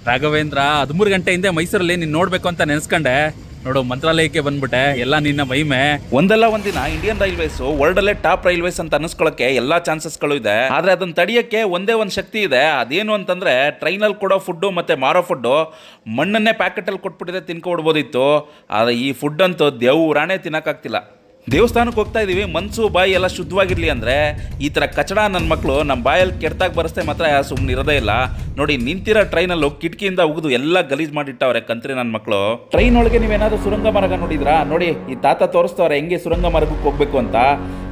ರಾಘವೇಂದ್ರ 13 ಗಂಟೆ ಹಿಂದೆ ಮೈಸೂರಲ್ಲಿ ನೀನು ನೋಡ್ಬೇಕು ಅಂತ ನೆನೆಸ್ಕೊಂಡೆ. ನೋಡು, ಮಂತ್ರಾಲಯಕ್ಕೆ ಬಂದ್ಬಿಟ್ಟೆ. ಎಲ್ಲ ನಿನ್ನ ಮಹಿಮೆ. ಒಂದಲ್ಲ ಒಂದಿನ ಇಂಡಿಯನ್ ರೈಲ್ವೇಸ್ ವರ್ಲ್ಡ್ ಅಲ್ಲೇ ಟಾಪ್ ರೈಲ್ವೇಸ್ ಅಂತ ಅನಿಸ್ಕೊಳ್ಳೋಕೆ ಎಲ್ಲಾ ಚಾನ್ಸಸ್ಗಳು ಇದೆ. ಆದ್ರೆ ಅದನ್ನ ತಡೆಯಕ್ಕೆ ಒಂದೇ ಒಂದು ಶಕ್ತಿ ಇದೆ. ಅದೇನು ಅಂತಂದ್ರೆ ಟ್ರೈನಲ್ಲಿ ಕೊಡೋ ಫುಡ್ಡು ಮತ್ತೆ ಮಾರೋ ಫುಡ್ಡು ಮಣ್ಣನ್ನೇ ಪ್ಯಾಕೆಟ್ ಅಲ್ಲಿ ಕೊಟ್ಬಿಟ್ಟಿದೆ, ತಿನ್ಕೊಡ್ಬೋದಿತ್ತು. ಆದ್ರೆ ಈ ಫುಡ್ ಅಂತೂ ದೇವ್ರಾಣೆ ತಿನ್ನಕ್ಕಾಗ್ತಿಲ್ಲ. ದೇವಸ್ಥಾನಕ್ಕೆ ಹೋಗ್ತಾ ಇದೀವಿ, ಮನಸ್ಸು ಬಾಯಿ ಎಲ್ಲ ಶುದ್ಧವಾಗಿರ್ಲಿ ಅಂದರೆ ಈ ಥರ ಕಚಡ ನನ್ನ ಮಕ್ಕಳು ನಮ್ಮ ಬಾಯಲ್ಲಿ ಕೆಡ್ತಾಗ ಬರೆಸ್ತೆ ಮಾತ್ರ ಸುಮ್ಮನೆ ಇರೋದೇ ಇಲ್ಲ. ನೋಡಿ, ನಿಂತಿರೋ ಟ್ರೈನಲ್ಲೂ ಕಿಟಕಿಯಿಂದ ಉಗಿದು ಎಲ್ಲ ಗಲೀಜ್ ಮಾಡಿಟ್ಟವ್ರೆ ಕಂತ್ರಿ ನನ್ನ ಮಕ್ಕಳು. ಟ್ರೈನ್ ಒಳಗೆ ನೀವೇನಾದ್ರೂ ಸುರಂಗ ಮಾರ್ಗ ನೋಡಿದ್ರಾ? ನೋಡಿ, ಈ ತಾತ ತೋರಿಸ್ತವ್ರೆ ಹೆಂಗೆ ಸುರಂಗ ಮಾರ್ಗಕ್ಕೆ ಹೋಗ್ಬೇಕು ಅಂತ.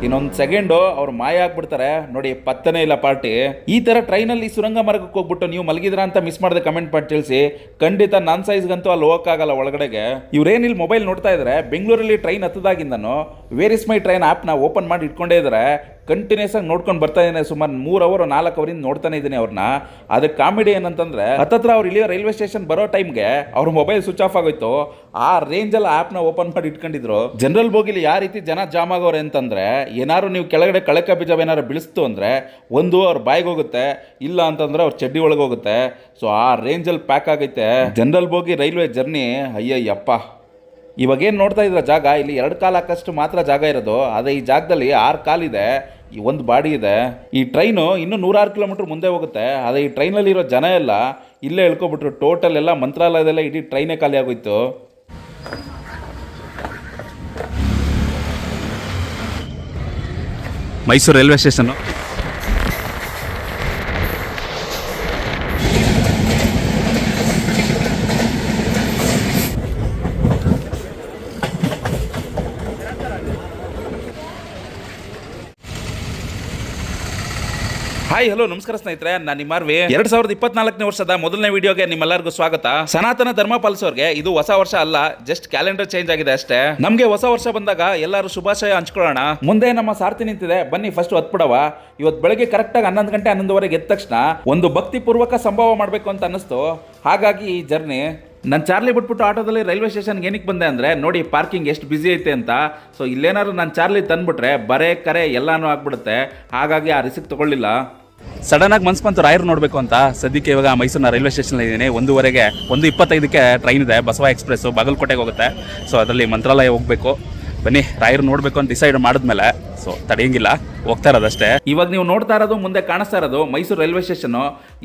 ಇನ್ನೊಂದು ಸೆಕೆಂಡು ಅವ್ರು ಮಾಯ ಆಗ್ಬಿಡ್ತಾರೆ. ನೋಡಿ, ಪತ್ತನೇ ಇಲ್ಲ ಪಾರ್ಟಿ. ಈ ಥರ ಟ್ರೈನಲ್ಲಿ ಸುರಂಗ ಮಾರ್ಗಕ್ಕೆ ಹೋಗ್ಬಿಟ್ಟು ನೀವು ಮಲಗಿದ್ರ ಅಂತ ಮಿಸ್ ಮಾಡಿದೆ ಕಮೆಂಟ್ ಮಾಡಿ ತಿಳಿಸಿ. ಖಂಡಿತ ನನ್ನ ಸೈಜ್ಗಂತೂ ಅಲ್ಲಿ ಹೋಗೋಕ್ಕಾಗಲ್ಲ ಒಳಗಡೆಗೆ. ಇವ್ರೇನಿಲ್ಲಿ ಮೊಬೈಲ್ ನೋಡ್ತಾ ಇದ್ದಾರೆ. ಬೆಂಗಳೂರಲ್ಲಿ ಟ್ರೈನ್ ಹತ್ತದಾಗಿಂದನು ವೇರ್ ಇಸ್ ಮೈ ಟ್ರೈನ್ ಆ್ಯಪ್ನ ಓಪನ್ ಮಾಡಿ ಇಟ್ಕೊಂಡೇ ಇದ್ದಾರೆ. ಕಂಟಿನ್ಯೂಸ್ ಆಗಿ ನೋಡ್ಕೊಂಡು ಬರ್ತಾ ಇದ್ದೇನೆ. ಸುಮಾರು 3 ಅವರ್ 4 ಅವರಿಂದ ನೋಡ್ತಾನೆ ಇದ್ದೀನಿ ಅವ್ರನ್ನ. ಅದಕ್ಕೆ ಕಾಮಿಡಿ ಏನಂತಂದ್ರೆ ಹತ್ತತ್ರ ಅವ್ರು ಇಲ್ಲಿಯೋ ರೈಲ್ವೆ ಸ್ಟೇಷನ್ ಬರೋ ಟೈಮ್ಗೆ ಅವ್ರ ಮೊಬೈಲ್ ಸ್ವಿಚ್ ಆಫ್ ಆಗೋಯ್ತು. ಆ ರೇಂಜಲ್ಲಿ ಆ್ಯಪ್ನ ಓಪನ್ ಮಾಡಿ ಇಟ್ಕೊಂಡಿದ್ರು. ಜನರಲ್ ಬೋಗಿಲಿ ಯಾವ ರೀತಿ ಜನ ಜಾಮ್ ಆಗೋರೆ ಅಂತಂದ್ರೆ, ಏನಾದ್ರು ನೀವು ಕೆಳಗಡೆ ಕಳಕ ಬೀಜ ಏನಾದ್ರು ಬೀಳಿಸ್ತು ಅಂದರೆ ಒಂದು ಅವ್ರ ಬಾಯಿಗೆ ಹೋಗುತ್ತೆ, ಇಲ್ಲ ಅಂತಂದ್ರೆ ಅವ್ರ ಚಡ್ಡಿ ಒಳಗೆ ಹೋಗುತ್ತೆ. ಸೊ ಆ ರೇಂಜಲ್ಲಿ ಪ್ಯಾಕ್ ಆಗೈತೆ ಜನರಲ್ ಬೋಗಿ ರೈಲ್ವೆ ಜರ್ನಿ. ಅಯ್ಯಯ್ಯಪ್ಪ, ಇವಾಗೇನು ನೋಡ್ತಾ ಇದ್ರ ಜಾಗ, ಇಲ್ಲಿ 2 ಕಾಲು ಹಾಕಷ್ಟು ಮಾತ್ರ ಜಾಗ ಇರೋದು. ಅದೇ ಈ ಜಾಗದಲ್ಲಿ 6 ಕಾಲಿದೆ, ಈ ಒಂದು ಬಾಡಿ ಇದೆ. ಈ ಟ್ರೈನು ಇನ್ನೂ 106 ಕಿಲೋಮೀಟರ್ ಮುಂದೆ ಹೋಗುತ್ತೆ. ಅದೇ ಈ ಟ್ರೈನಲ್ಲಿರೋ ಜನ ಎಲ್ಲ ಇಲ್ಲೇ ಹೇಳ್ಕೊಬಿಟ್ರು. ಟೋಟಲ್ ಎಲ್ಲ ಮಂತ್ರಾಲಯದಲ್ಲೇ ಇಡೀ ಟ್ರೈನೇ ಖಾಲಿ ಆಗೋಯ್ತು. Mysuru railway station. Hi, hello, ನಮಸ್ಕಾರ ಸ್ನೇಹಿತರೆ. ನಾನು ನಿಮ್ಮ ಆರ್ವಿ. 2024ನೇ ವರ್ಷದ ಮೊದಲನೇ ವಿಡಿಯೋಗೆ ನಿಮ್ಮೆಲ್ಲರಿಗೂ ಸ್ವಾಗತ. ಸನಾತನ ಧರ್ಮ ಪಾಲಿಸೋರ್ಗೆ ಇದು ಹೊಸ ವರ್ಷ ಅಲ್ಲ, ಜಸ್ಟ್ ಕ್ಯಾಲೆಂಡರ್ ಚೇಂಜ್ ಆಗಿದೆ ಅಷ್ಟೇ. ನಮಗೆ ಹೊಸ ವರ್ಷ ಬಂದಾಗ ಎಲ್ಲರೂ ಶುಭಾಶಯ ಹಂಚ್ಕೊಳ್ಳೋಣ. ಮುಂದೆ ನಮ್ಮ ಸಾರಥಿ ನಿಂತಿದೆ, ಬನ್ನಿ ಫಸ್ಟ್ ಹತ್ಬಿಡವ. ಇವತ್ತು ಬೆಳಗ್ಗೆ ಕರೆಕ್ಟಾಗಿ 11 ಗಂಟೆ 11:15 ಎದ್ದ ತಕ್ಷಣ ಒಂದು ಭಕ್ತಿ ಪೂರ್ವಕ ಸಂಭವ ಮಾಡಬೇಕು ಅಂತ ಅನ್ನಿಸ್ತು. ಹಾಗಾಗಿ ಈ ಜರ್ನಿ ನಾನು ಚಾರ್ಲಿ ಬಿಟ್ಬಿಟ್ಟು ಆಟೋದಲ್ಲಿ ರೈಲ್ವೆ ಸ್ಟೇಷನ್ಗೆ ಏನಕ್ಕೆ ಬಂದೆ ಅಂದರೆ, ನೋಡಿ ಪಾರ್ಕಿಂಗ್ ಎಷ್ಟು ಬ್ಯುಸಿ ಐತೆ ಅಂತ. ಸೊ ಇಲ್ಲೇನಾದ್ರು ನಾನು ಚಾರ್ಲಿ ತಂದುಬಿಟ್ರೆ ಬರೇ ಕರೆ ಎಲ್ಲಾನು ಆಗ್ಬಿಡುತ್ತೆ. ಹಾಗಾಗಿ ಆ ರಿಸ್ಕ್ ತೊಗೊಳ್ಳಿಲ್ಲ. ಸಡನ್ ಆಗಿ ಮನ್ಸು ಬಂತು ರಾಯರ್ ನೋಡಬೇಕು ಅಂತ. ಸದ್ಯಕ್ಕೆ ಇವಾಗ ಮೈಸೂರಿನ ರೈಲ್ವೆ ಸ್ಟೇಷನ್ ಇದ್ದೀನಿ. 1:15ಗೆ 1:25ಕ್ಕೆ ಟ್ರೈನ್ ಇದೆ, ಬಸವ ಎಕ್ಸ್ಪ್ರೆಸ್ಸು ಬಾಗಲಕೋಟೆಗೆ ಹೋಗುತ್ತೆ. ಸೊ ಅದರಲ್ಲಿ ಮಂತ್ರಾಲಯ ಹೋಗಬೇಕು. ಬನ್ನಿ, ರಾಯರ್ ನೋಡಬೇಕು ಅಂತ ಡಿಸೈಡ್ ಮಾಡಿದ್ಮೇಲೆ ಸೊ ತಡೆಯಂಗಿಲ್ಲ, ಹೋಗ್ತಾ ಇರೋದಷ್ಟೇ. ಇವಾಗ ನೀವು ನೋಡ್ತಾ ಇರೋದು, ಮುಂದೆ ಕಾಣಿಸ್ತಾ ಇರೋದು ಮೈಸೂರು ರೈಲ್ವೆ ಸ್ಟೇಷನ್.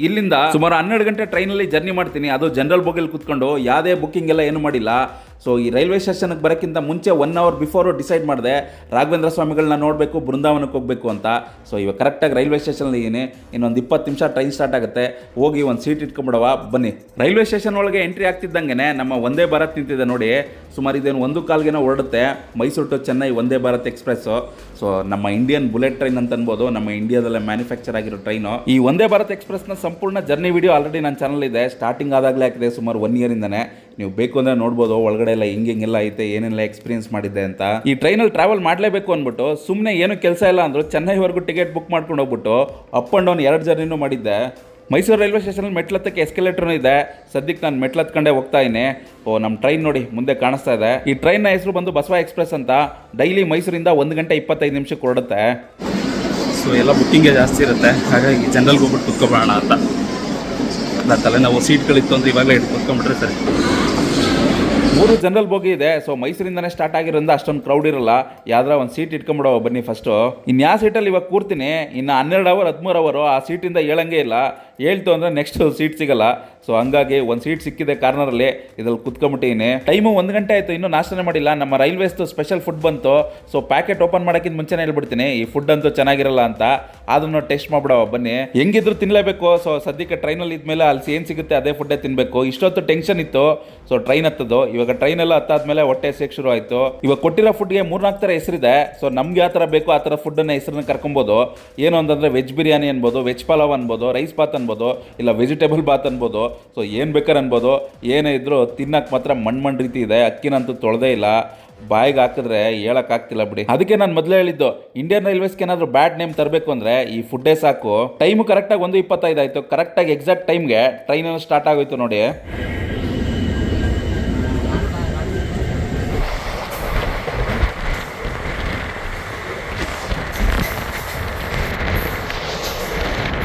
ಇಲ್ಲಿಂದ ಸುಮಾರು 12 ಗಂಟೆ ಟ್ರೈನಲ್ಲಿ ಜರ್ನಿ ಮಾಡ್ತೀನಿ, ಅದು ಜನರಲ್ ಬೋಗಿಯಲ್ಲಿ ಕೂತ್ಕೊಂಡು. ಯಾವುದೇ ಬುಕ್ಕಿಂಗ್ ಎಲ್ಲ ಏನು ಮಾಡಿಲ್ಲ. ಸೊ ಈ ರೈಲ್ವೆ ಸ್ಟೇಷನ್ಗೆ ಬರೋಕ್ಕಿಂತ ಮುಂಚೆ 1 ಅವರ್ ಬಿಫೋರು ಡಿಸೈಡ್ ಮಾಡಿದೆ ರಾಘವೇಂದ್ರ ಸ್ವಾಮಿಗಳನ್ನ ನೋಡಬೇಕು, ಬೃಂದಾವನಕ್ಕೆ ಹೋಗಬೇಕು ಅಂತ. ಸೊ ಇವಾಗ ಕರೆಕ್ಟಾಗಿ ರೈಲ್ವೆ ಸ್ಟೇಷನಲ್ಲಿ ಇದ್ದೀನಿ. ಇನ್ನೊಂದು 20 ನಿಮಿಷ ಟ್ರೈನ್ ಸ್ಟಾರ್ಟ್ ಆಗುತ್ತೆ. ಹೋಗಿ ಒಂದು ಸೀಟ್ ಇಟ್ಕೊಂಬಿಡವ, ಬನ್ನಿ. ರೈಲ್ವೆ ಸ್ಟೇಷನ್ ಒಳಗೆ ಎಂಟ್ರಿ ಆಗ್ತಿದ್ದಂಗೆ ನಮ್ಮ ವಂದೇ ಭಾರತ್ ನಿಂತಿದೆ ನೋಡಿ. ಸುಮಾರು ಇದೇನು 1 ಕಾಲ್ಗೆನೋ ಹೊರಡುತ್ತೆ. Mysuru to Chennai Vande Bharat express. So ನಮ್ಮ ಇಂಡಿಯನ್ ಬುಲೆಟ್ ಟ್ರೈನ್ ಅಂತ ಅನ್ಬೋದು, ನಮ್ಮ ಇಂಡಿಯಾದಲ್ಲೇ ಮ್ಯಾನುಫ್ಯಾಕ್ಚರ್ ಆಗಿರೋ ಟ್ರೈನು. ಈ ವಂದೇ ಭಾರತ್ ಎಕ್ಸ್ಪ್ರೆಸ್ನ ಸಂಪೂರ್ಣ ಜರ್ನಿ ವಿಡಿಯೋ ಆಲ್ರೆಡಿ ನನ್ನ ಚಾನಲ್ ಇದೆ. ಸ್ಟಾರ್ಟಿಂಗ್ ಆದಾಗಲೇ ಹಾಕಿದೆ, ಸುಮಾರು 1 ಇಯರಿಂದನೇ. ನೀವು ಬೇಕು ಅಂದರೆ ನೋಡ್ಬೋದು ಒಳಗಡೆ ಎಲ್ಲ ಹಿಂಗೆಲ್ಲ ಐತೆ, ಏನೆಲ್ಲ ಎಕ್ಸ್ಪೀರಿಯನ್ಸ್ ಮಾಡಿದ್ದೆ ಅಂತ. ಈ ಟ್ರೈನಲ್ಲಿ ಟ್ರಾವೆಲ್ ಮಾಡಲೇಬೇಕು ಅಂದ್ಬಿಟ್ಟು ಸುಮ್ಮನೆ ಏನು ಕೆಲಸ ಇಲ್ಲ ಅಂದರು ಚೆನ್ನೈವರೆಗೂ ಟಿಕೆಟ್ ಬುಕ್ ಮಾಡ್ಕೊಂಡು ಹೋಗ್ಬಿಟ್ಟು ಅಪ್ ಆ್ಯಂಡ್ ಡೌನ್ 2 ಜರ್ನಿನೂ ಮಾಡಿದ್ದೆ. ಮೈಸೂರು ರೈಲ್ವೆ ಸ್ಟೇಷನಲ್ಲಿ ಮೆಟ್ಲತ್ತಕ್ಕೆ ಎಸ್ಕಲೇಟರ್ನೂ ಇದೆ. ಸದ್ಯಕ್ಕೆ ನಾನು ಮೆಟ್ಲತ್ಕೊಂಡೇ ಹೋಗ್ತಾ ಇದ್ದೀನಿ. ನಮ್ಮ ಟ್ರೈನ್ ನೋಡಿ ಮುಂದೆ ಕಾಣಿಸ್ತಾ ಇದೆ. ಈ ಟ್ರೈನ್ನ ಹೆಸರು ಬಂದು ಬಸವ ಎಕ್ಸ್ಪ್ರೆಸ್ ಅಂತ. ಡೈಲಿ ಮೈಸೂರಿಂದ 1 ಗಂಟೆ 25 ನಿಮಿಷಕ್ಕೆ ಹೊರಡುತ್ತೆ. ಸೊ ಎಲ್ಲ ಬುಕ್ಕಿಂಗೇ ಜಾಸ್ತಿ ಇರುತ್ತೆ. ಹಾಗಾಗಿ ಜನರಲ್ಗೆ ಹೋಗ್ಬಿಟ್ಟು ಕುತ್ಕೊಬೋಣ ಅಂತ. ಅಲ್ಲ, ತಲೆನೋವು ಸೀಟ್ಗಳಿತ್ತು ಅಂದರೆ ಇವಾಗಲೇ ಇಟ್ಟು ಕುತ್ಕೊಂಡ್ಬಿಟ್ರೆ ಸರಿ. 3 ಜನರಲ್ ಬೋಗಿ ಇದೆ. ಸೊ ಮೈಸೂರಿಂದನೇ ಸ್ಟಾರ್ಟ್ ಆಗಿರೋದ್ರಿಂದ ಅಷ್ಟೊಂದು ಕ್ರೌಡ್ ಇರಲ್ಲ. ಯಾವ್ದಾರ ಒಂದು ಸೀಟ್ ಇಟ್ಕೊಂಬಿಡೋ ಬನ್ನಿ ಫಸ್ಟು. ಇನ್ಯಾವ ಸೀಟಲ್ಲಿ ಇವಾಗ ಕೂರ್ತೀನಿ, ಇನ್ನು 12 ಅವರ್ 13 ಅವರು ಆ ಸೀಟಿಂದ ಹೇಳಂಗೆ ಇಲ್ಲ. ಹೇಳ್ತು ಅಂದರೆ ನೆಕ್ಸ್ಟ್ ಸೀಟ್ ಸಿಗಲ್ಲ. ಸೊ ಹಂಗಾಗಿ ಒಂದು ಸೀಟ್ ಸಿಕ್ಕಿದೆ ಕಾರ್ನರಲ್ಲಿ, ಇದ್ರಲ್ಲಿ ಕುತ್ಕೊಂಬಿಟ್ಟಿನಿ. ಟೈಮು 1 ಗಂಟೆ ಆಯಿತು, ಇನ್ನೂ ನಾಷ್ಟನೇ ಮಾಡಿಲ್ಲ. ನಮ್ಮ ರೈಲ್ವೇಸ್ದು ಸ್ಪೆಷಲ್ ಫುಡ್ ಬಂತು. ಸೊ ಪ್ಯಾಕೆಟ್ ಓಪನ್ ಮಾಡೋಕ್ಕಿಂತ ಮುಂಚೆನೇ ಹೇಳ್ಬಿಡ್ತೀನಿ, ಈ ಫುಡ್ ಅಂತೂ ಚೆನ್ನಾಗಿರಲ್ಲ ಅಂತ. ಅದನ್ನು ಟೇಸ್ಟ್ ಮಾಡ್ಬಿಡವ ಬನ್ನಿ. ಹೆಂಗಿದ್ರು ತಿನ್ನಲೇಬೇಕು. ಸೊ ಸದ್ಯಕ್ಕೆ ಟ್ರೈನಲ್ಲಿ ಇದ್ಮೇಲೆ ಅಲ್ಲಿ ಏನು ಸಿಗುತ್ತೆ ಅದೇ ಫುಡ್ಡೇ ತಿನ್ನಬೇಕು. ಇಷ್ಟೊತ್ತು ಟೆನ್ಷನ್ ಇತ್ತು. ಸೊ ಟ್ರೈನ್ ಹತ್ತದು, ಇವಾಗ ಟ್ರೈನ್ ಎಲ್ಲ ಹತ್ತಾದ್ಮೇಲೆ ಹೊಟ್ಟೆ ಸೇಕ್ ಶುರು ಆಯಿತು. ಇವಾಗ ಕೊಟ್ಟಿರೋ ಫುಡ್ಗೆ 3-4 ಥರ ಹೆಸರಿದೆ. ಸೊ ನಮ್ಗೆ ಯಾವ ಥರ ಬೇಕೋ ಆ ಥರ ಫುಡ್ಡನ್ನ ಹೆಸರನ್ನ ಕರ್ಕೊಬೋದು. ಏನು ಅಂತಂದರೆ ವೆಜ್ ಬಿರಿಯಾನಿ ಅನ್ಬೋದು, ವೆಜ್ ಪಲಾವ್ ಅನ್ಬೋದು, ರೈಸ್ ಬಾತ್ ಅನ್ಬೋದು, ಇಲ್ಲ ವೆಜಿಟೇಬಲ್ ಬಾತ್ ಅನ್ಬೋದು. ಸೊ ಏನು ಬೇಕಾರೆ ಅನ್ಬೋದು. ಏನೇ ಇದ್ರೂ ತಿನ್ನಕ್ಕೆ ಮಾತ್ರ ಮಣ್ಣು ರೀತಿ ಇದೆ. ಅಕ್ಕಿನಂತೂ ತೊಳೆದೇ ಇಲ್ಲ, ಬಾಯಿಗೆ ಹಾಕಿದ್ರೆ ಹೇಳೋಕ್ಕಾಗ್ತಿಲ್ಲ ಬಿಡಿ. ಅದಕ್ಕೆ ನಾನು ಮೊದಲೇ ಹೇಳಿದ್ದು, ಇಂಡಿಯನ್ ರೈಲ್ವೇಸ್ಗೆ ಏನಾದರೂ ಬ್ಯಾಡ್ ನೇಮ್ ತರಬೇಕು ಅಂದರೆ ಈ ಫುಡ್ಡೇ ಸಾಕು. ಟೈಮು ಕರೆಕ್ಟಾಗಿ 1:25 ಆಯಿತು. ಕರೆಕ್ಟಾಗಿ ಎಕ್ಸಾಕ್ಟ್ ಟೈಮ್ಗೆ ಟ್ರೈನನ್ನು ಸ್ಟಾರ್ಟ್ ಆಗೋಯ್ತು ನೋಡಿ.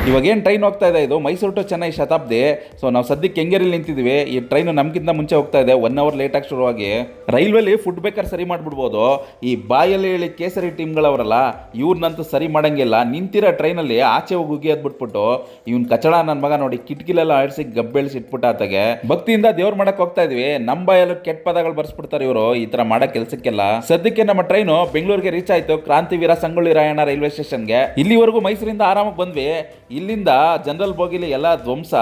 ಇವಾಗೇನು ಟ್ರೈನ್ ಹೋಗ್ತಾ ಇದೆ ಇದು ಮೈಸೂರು ಟು ಚೆನ್ನೈ ಶತಾಬ್ದಿ. ಸೊ ನಾವು ಸದ್ಯಕ್ಕೆ ಕೆಂಗೇರಿಯಲ್ಲಿ ನಿಂತಿದ್ದೀವಿ. ಈ ಟ್ರೈನು ನಮ್ಗಿಂತ ಮುಂಚೆ ಹೋಗ್ತಾ ಇದೆ, 1 ಅವರ್ ಲೇಟಾಗಿ ಶುರುವಾಗಿ. ರೈಲ್ವೆಲಿ ಫುಡ್ ಬೇಕಾದ್ರೆ ಸರಿ ಮಾಡಿಬಿಡ್ಬೋದು. ಈ ಬಾಯಲ್ಲಿ ಹೇಳಿ ಕೇಸರಿ ಟೀಮ್ಗಳವರಲ್ಲ, ಇವ್ರನ್ನಂತೂ ಸರಿ ಮಾಡಂಗಿಲ್ಲ. ನಿಂತಿರೋ ಟ್ರೈನಲ್ಲಿ ಆಚೆ ಹೋಗಿ ಉಗಿ ಎದ್ಬಿಟ್ಬಿಟ್ಟು ಇವ್ನ ಕಚಡ ನನ್ನ ಮಗ ನೋಡಿ ಕಿಟಕಿಲೆಲ್ಲ ಆಡಿಸಿ ಗಬ್ಬೆಳಿಸಿ ಇಟ್ಬಿಟ್ಟ ಆತಗೆ. ಭಕ್ತಿಯಿಂದ ದೇವ್ರ ಮಾಡಕ್ ಹೋಗ್ತಾ ಇದ್ವಿ, ನಮ್ಮ ಬಾಯಲ್ಲೂ ಕೆಟ್ಟ ಪದಗಳು ಬರ್ಸ್ಬಿಡ್ತಾರೆ ಇವರು ಈ ತರ ಮಾಡೋ ಕೆಲಸಕ್ಕೆಲ್ಲ. ಸದ್ಯಕ್ಕೆ ನಮ್ಮ ಟ್ರೈನು ಬೆಂಗಳೂರಿಗೆ ರೀಚ್ ಆಯ್ತು, ಕ್ರಾಂತಿವೀರ ಸಂಗೊಳ್ಳಿ ರಾಯಣ್ಣ ರೈಲ್ವೆ ಸ್ಟೇಷನ್ಗೆ. ಇಲ್ಲಿವರೆಗೂ ಮೈಸೂರಿಂದ ಆರಾಮಾಗಿ ಬಂದ್ವಿ. ಇಲ್ಲಿಂದ ಜನರಲ್ ಬೋಗಿಲಿ ಎಲ್ಲ ಧ್ವಂಸ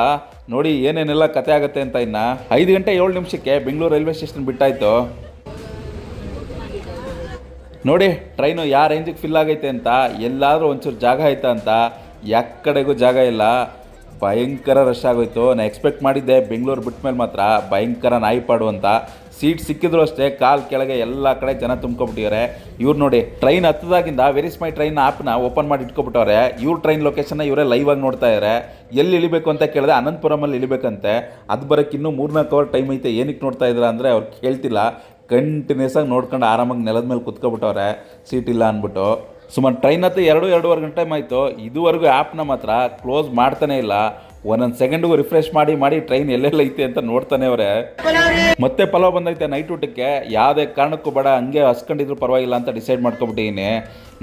ನೋಡಿ ಏನೇನೆಲ್ಲ ಕತೆ ಆಗುತ್ತೆ ಅಂತ. ಇನ್ನ 5 ಗಂಟೆ 7 ನಿಮಿಷಕ್ಕೆ ಬೆಂಗಳೂರು ರೈಲ್ವೆ ಸ್ಟೇಷನ್ ಬಿಟ್ಟಾಯ್ತು. ನೋಡಿ ಟ್ರೈನು ಯಾವ ರೇಂಜಿಗೆ ಫಿಲ್ ಆಗೈತೆ ಅಂತ. ಎಲ್ಲಾದರೂ ಒಂಚೂರು ಜಾಗ ಆಯ್ತಾ ಅಂತ, ಯಾಕಡೆಗೂ ಜಾಗ ಇಲ್ಲ. ಭಯಂಕರ ರಶ್ ಆಗೋಯ್ತು. ನಾನು ಎಕ್ಸ್ಪೆಕ್ಟ್ ಮಾಡಿದ್ದೆ ಬೆಂಗಳೂರು ಬಿಟ್ಟ ಮೇಲೆ ಮಾತ್ರ ಭಯಂಕರ ನಾಯಿಪಾಡು ಅಂತ. ಸೀಟ್ ಸಿಕ್ಕಿದ್ರು ಅಷ್ಟೇ ಕಾಲು ಕೆಳಗೆ ಎಲ್ಲ ಕಡೆ ಜನ ತುಂಬ್ಕೊಬಿಟ್ಟಿದ್ದಾರೆ. ಇವ್ರು ನೋಡಿ ಟ್ರೈನ್ ಹತ್ತದಾಗಿಂದ ವೆರಿಸ್ ಮೈ ಟ್ರೈನ್ ಆ್ಯಪ್ನ ಓಪನ್ ಮಾಡಿ ಇಟ್ಕೊಬಿಟ್ಟವ್ರೆ. ಇವ್ರ ಟ್ರೈನ್ ಲೊಕೇಶನ್ನ ಇವರೇ ಲೈವ್ ಆಗಿ ನೋಡ್ತಾ ಇದ್ದಾರೆ. ಎಲ್ಲಿ ಇಳಿಬೇಕು ಅಂತ ಕೇಳಿದೆ, ಅನಂತಪುರಮಲ್ಲಿ ಇಳಿಬೇಕಂತೆ. ಅದು ಬರೋಕ್ಕೆ ಇನ್ನೂ 3-4 ಅವರ್ ಟೈಮ್ ಐತೆ. ಏನಕ್ಕೆ ನೋಡ್ತಾ ಇದ್ರ ಅಂದರೆ ಅವ್ರು ಕೇಳ್ತಿಲ್ಲ, ಕಂಟಿನ್ಯೂಸ್ ಆಗಿ ನೋಡ್ಕೊಂಡು ಆರಾಮಾಗಿ ನೆಲದ ಮೇಲೆ ಕುತ್ಕೊಬಿಟ್ಟವ್ರೆ ಸೀಟ್ ಇಲ್ಲ ಅಂದ್ಬಿಟ್ಟು. ಸುಮಾರು ಟ್ರೈನ್ ಹತ್ತು 2-2.5 ಗಂಟೆ ಟೈಮ್ ಆಯಿತು. ಇದುವರೆಗೂ ಆ್ಯಪ್ನ ಮಾತ್ರ ಕ್ಲೋಸ್ ಮಾಡ್ತಾನೆ ಇಲ್ಲ. ಒಂದೊಂದು ಸೆಕೆಂಡ್ಗೂ ರಿಫ್ರೆಶ್ ಮಾಡಿ ಟ್ರೈನ್ ಎಲ್ಲೆಲ್ಲ ಐತೆ ಅಂತ ನೋಡ್ತಾನೆ ಅವರೇ. ಮತ್ತೆ ಪಲಾವ್ ಬಂದೈತೆ ನೈಟ್ ಊಟಕ್ಕೆ. ಯಾವುದೇ ಕಾರಣಕ್ಕೂ ಬೇಡ, ಹಂಗೆ ಹಸ್ಕೊಂಡಿದ್ರು ಪರವಾಗಿಲ್ಲ ಅಂತ ಡಿಸೈಡ್ ಮಾಡ್ಕೊಬಿಟ್ಟಿದ್ದೀನಿ.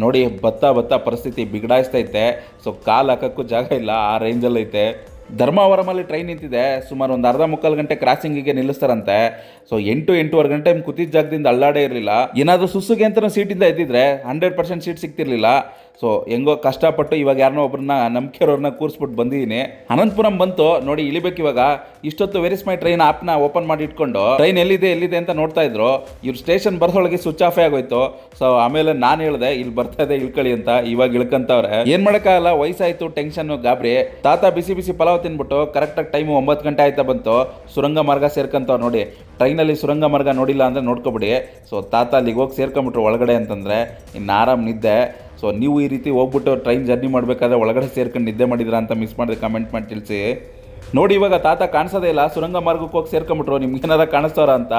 ನೋಡಿ ಬತ್ತಾ ಪರಿಸ್ಥಿತಿ ಬಿಗಡಾಯಿಸ್ತೈತೆ. ಸೊ ಕಾಲು ಹಾಕೋಕ್ಕೂ ಜಾಗ ಇಲ್ಲ, ಆ ರೇಂಜಲ್ಲಿ ಐತೆ. ಧರ್ಮಾವರಮಲ್ಲಿ ಟ್ರೈನ್ ನಿಂತಿದೆ. ಸುಮಾರು ಒಂದು 1/2-3 ಗಂಟೆ ಕ್ರಾಸಿಂಗಿಗೆ ನಿಲ್ಲಿಸ್ತಾರಂತೆ. ಸೊ 8-8.25 ಗಂಟೆ ಕೂತಿದ್ದ ಜಾಗದಿಂದ ಅಲ್ಲಾಡೇ ಇರಲಿಲ್ಲ. ಏನಾದರೂ ಸುಸುಗೆ ಅಂತ ಸೀಟಿಂದ ಎದ್ದಿದ್ರೆ 100% ಸೀಟ್ ಸಿಗ್ತಿರ್ಲಿಲ್ಲ. ಸೊ ಹೆಂಗೋ ಕಷ್ಟಪಟ್ಟು ಇವಾಗ ಯಾರನ್ನೋ ಒಬ್ಬರನ್ನ ನಂಬಿಕೆರೋರನ್ನ ಕೂರಿಸ್ಬಿಟ್ಟು ಬಂದಿದ್ದೀನಿ. ಅನಂತಪುರಂ ಬಂತು ನೋಡಿ, ಇಳಿಬೇಕು ಇವಾಗ. ಇಷ್ಟೊತ್ತು ವೆರಿಸ್ ಮೈ ಟ್ರೈನ್ ಆ್ಯಪ್ನ ಓಪನ್ ಮಾಡಿ ಇಟ್ಕೊಂಡು ಟ್ರೈನ್ ಎಲ್ಲಿದೆ ಅಂತ ನೋಡ್ತಾ ಇದ್ರು. ಇವ್ರು ಸ್ಟೇಷನ್ ಬರೋಳಗೆ ಸ್ವಿಚ್ ಆಫೇ ಆಗೋಯ್ತು. ಸೊ ಆಮೇಲೆ ನಾನು ಹೇಳಿದೆ ಇಲ್ಲಿ ಬರ್ತಾ ಇದೆ ಇಳ್ಕೊಳ್ಳಿ ಅಂತ. ಇವಾಗ ಇಳ್ಕಂತವ್ರೆ. ಏನು ಮಾಡೋಕ್ಕಾಗಲ್ಲ, ವಯಸ್ಸಾಯ್ತು, ಟೆನ್ಷನ್ನು, ಗಾಬರಿ. ತಾತ ಬಿಸಿ ಪಲಾವ್ ತಿನ್ಬಿಟ್ಟು ಕರೆಕ್ಟಾಗಿ ಟೈಮು 9 ಗಂಟೆ ಆಯ್ತಾ ಬಂತು. ಸುರಂಗ ಮಾರ್ಗ ಸೇರ್ಕೊಂತವ್ರು ನೋಡಿ. ಟ್ರೈನಲ್ಲಿ ಸುರಂಗ ಮಾರ್ಗ ನೋಡಿಲ್ಲ ಅಂದರೆ ನೋಡ್ಕೊಬಿಡಿ. ಸೊ ತಾತ ಅಲ್ಲಿಗೆ ಹೋಗಿ ಸೇರ್ಕೊಂಬಿಟ್ರು ಒಳಗಡೆ ಅಂತಂದರೆ ಇನ್ನು ಆರಾಮ್ ನಿದ್ದೆ. ಸೊ ನೀವು ಈ ರೀತಿ ಹೋಗ್ಬಿಟ್ಟು ಟ್ರೈನ್ ಜರ್ನಿ ಮಾಡಬೇಕಾದ್ರೆ ಒಳಗಡೆ ಸೇರ್ಕೊಂಡು ನಿದ್ದೆ ಮಾಡಿದ್ರಾ ಅಂತ ಮಿಸ್ ಮಾಡಿದ್ರೆ ಕಮೆಂಟ್ ಮಾಡಿ ತಿಳಿಸಿ. ನೋಡಿ ಇವಾಗ ತಾತ ಕಾಣಿಸೋದೇ ಇಲ್ಲ, ಸುರಂಗ ಮಾರ್ಗಕ್ಕೆ ಹೋಗಿ ಸೇರ್ಕೊಂಬಿಟ್ರು. ನಿಮ್ಗೇನಾರ ಕಾಣಿಸ್ತವ್ರ ಅಂತ.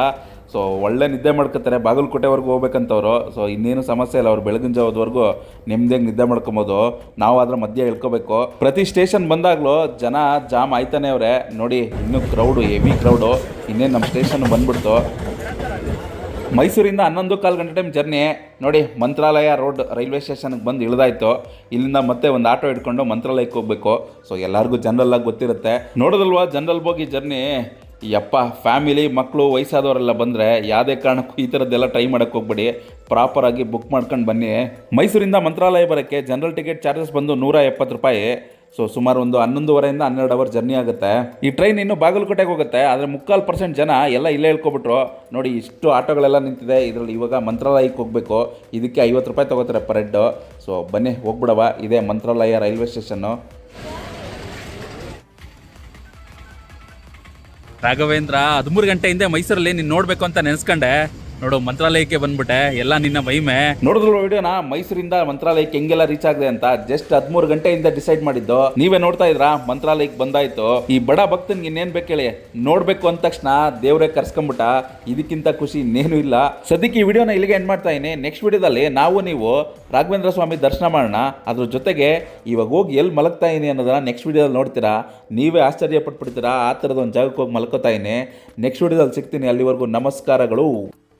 ಸೊ ಒಳ್ಳೆ ನಿದ್ದೆ ಮಾಡ್ಕೊತಾರೆ. ಬಾಗಲಕೋಟೆವರೆಗೂ ಹೋಗ್ಬೇಕಂತವ್ರು. ಸೊ ಇನ್ನೇನು ಸಮಸ್ಯೆ ಇಲ್ಲ, ಅವ್ರು ಬೆಳಗಿನ ಜಾವದವರೆಗೂ ನೆಮ್ಮದಿಯಾಗಿ ನಿದ್ದೆ ಮಾಡ್ಕೊಬೋದು. ನಾವು ಅದ್ರ ಮಧ್ಯೆ ಇಳ್ಕೊಬೇಕು. ಪ್ರತಿ ಸ್ಟೇಷನ್ ಬಂದಾಗಲೂ ಜನ ಜಾಮ್ ಆಯ್ತಾನೆ ಅವ್ರೆ ನೋಡಿ. ಇನ್ನೂ ಕ್ರೌಡು, ಹೆವಿ ಕ್ರೌಡು. ಇನ್ನೇನು ನಮ್ಮ ಸ್ಟೇಷನ್ ಬಂದ್ಬಿಡ್ತು. ಮೈಸೂರಿಂದ 11-15 ಗಂಟೆ ಟೈಮ್ ಜರ್ನಿ ನೋಡಿ. ಮಂತ್ರಾಲಯ ರೋಡ್ ರೈಲ್ವೆ ಸ್ಟೇಷನ್ಗೆ ಬಂದು ಇಳಿದಾಯ್ತು. ಇಲ್ಲಿಂದ ಮತ್ತೆ ಒಂದು ಆಟೋ ಇಟ್ಕೊಂಡು ಮಂತ್ರಾಲಯಕ್ಕೆ ಹೋಗಬೇಕು. ಸೊ ಎಲ್ಲರಿಗೂ ಜನರಲ್ಲಾಗಿ ಗೊತ್ತಿರುತ್ತೆ. ನೋಡೋದಲ್ವಾ ಜನರಲ್ ಬೋಗಿ ಜರ್ನಿ. ಯಪ್ಪ, ಫ್ಯಾಮಿಲಿ, ಮಕ್ಕಳು, ವಯಸ್ಸಾದವರೆಲ್ಲ ಬಂದರೆ ಯಾವುದೇ ಕಾರಣಕ್ಕೂ ಈ ಥರದ್ದೆಲ್ಲ ಟ್ರೈ ಮಾಡೋಕ್ಕೆ ಹೋಗ್ಬೇಡಿ. ಪ್ರಾಪರಾಗಿ ಬುಕ್ ಮಾಡ್ಕೊಂಡು ಬನ್ನಿ. ಮೈಸೂರಿಂದ ಮಂತ್ರಾಲಯ ಬರೋಕ್ಕೆ ಜನರಲ್ ಟಿಕೆಟ್ ಚಾರ್ಜಸ್ ಬಂದು 170 ರೂಪಾಯಿ. ಸೊ ಸುಮಾರು ಒಂದು 11:30 12 ಅವರ್ ಜರ್ನಿ ಆಗುತ್ತೆ. ಈ ಟ್ರೈನ್ ಇನ್ನೂ ಬಾಗಲಕೋಟೆಗೆ ಹೋಗುತ್ತೆ. ಆದರೆ 3/4% ಜನ ಎಲ್ಲ ಇಲ್ಲೇ ಇಳ್ಕೊಬಿಟ್ರು ನೋಡಿ. ಇಷ್ಟು ಆಟೋಗಳೆಲ್ಲ ನಿಂತಿದೆ. ಇದರಲ್ಲಿ ಇವಾಗ ಮಂತ್ರಾಲಯಕ್ಕೆ ಹೋಗಬೇಕು. ಇದಕ್ಕೆ 50 ರೂಪಾಯಿ ತೊಗೋತಾರೆ ಪರ್ ಹೆಡ್. ಸೊ ಬನ್ನಿ ಹೋಗ್ಬಿಡವ. ಇದೇ ಮಂತ್ರಾಲಯ ರೈಲ್ವೆ ಸ್ಟೇಷನ್ನು. ರಾಘವೇಂದ್ರ 13 ಗಂಟೆಯಿಂದ ಮೈಸೂರಲ್ಲಿ ನೀನು ನೋಡಬೇಕು ಅಂತ ನೆನೆಸ್ಕೊಂಡೆ. ನೋಡು ಮಂತ್ರಾಲಯಕ್ಕೆ ಬಂದ್ಬಿಟ್ಟೆ. ಎಲ್ಲ ನಿನ್ನ ಮಹಿಮೆ ನೋಡಿದ್ರು ವಿಡಿಯೋನ. ಮೈಸೂರಿಂದ ಮಂತ್ರಾಲಯಕ್ಕೆ ಹೆಂಗೆಲ್ಲ ರೀಚ್ ಆಗಿದೆ ಅಂತ ಜಸ್ಟ್ 13 ಗಂಟೆಯಿಂದ ಡಿಸೈಡ್ ಮಾಡಿದ್ದು. ನೀವೇ ನೋಡ್ತಾ ಇದ್ರಾ, ಮಂತ್ರಾಲಯಕ್ಕೆ ಬಂದಾಯ್ತು. ಈ ಬಡ ಭಕ್ತನ್ಗೆ ಇನ್ನೇನ್ ಬೇಕೇಳಿ, ನೋಡ್ಬೇಕು ಅಂದ ತಕ್ಷಣ ದೇವ್ರೇ ಕರ್ಸ್ಕೊಂಬಿಟ್ಟ. ಇದಕ್ಕಿಂತ ಖುಷಿ ಇನ್ನೇನು ಇಲ್ಲ. ಸದ್ಯಕ್ಕೆ ಈ ವಿಡಿಯೋನ ಇಲ್ಲಿಗೆ ಎಂಡ್ ಮಾಡ್ತಾ ಇದೀನಿ. ನೆಕ್ಸ್ಟ್ ವಿಡಿಯೋದಲ್ಲಿ ನೀವು ರಾಘವೇಂದ್ರ ಸ್ವಾಮಿ ದರ್ಶನ ಮಾಡೋಣ. ಅದ್ರ ಜೊತೆಗೆ ಇವಾಗ ಹೋಗಿ ಎಲ್ಲಿ ಮಲಗ್ತಾ ಇದೀನಿ ಅನ್ನೋದನ್ನ ನೆಕ್ಸ್ಟ್ ವಿಡಿಯೋದಲ್ಲಿ ನೋಡ್ತೀರಾ. ನೀವೇ ಆಶ್ಚರ್ಯ ಪಟ್ಬಿಡ್ತೀರಾ. ಆ ಥರದ ಒಂದು ಜಾಗಕ್ಕೆ ಹೋಗಿ ಮಲ್ಕೋತಾ ಇದೀನಿ. ನೆಕ್ಸ್ಟ್ ವಿಡಿಯೋದಲ್ಲಿ ಸಿಗ್ತೀನಿ. ಅಲ್ಲಿವರೆಗೂ ನಮಸ್ಕಾರಗಳು.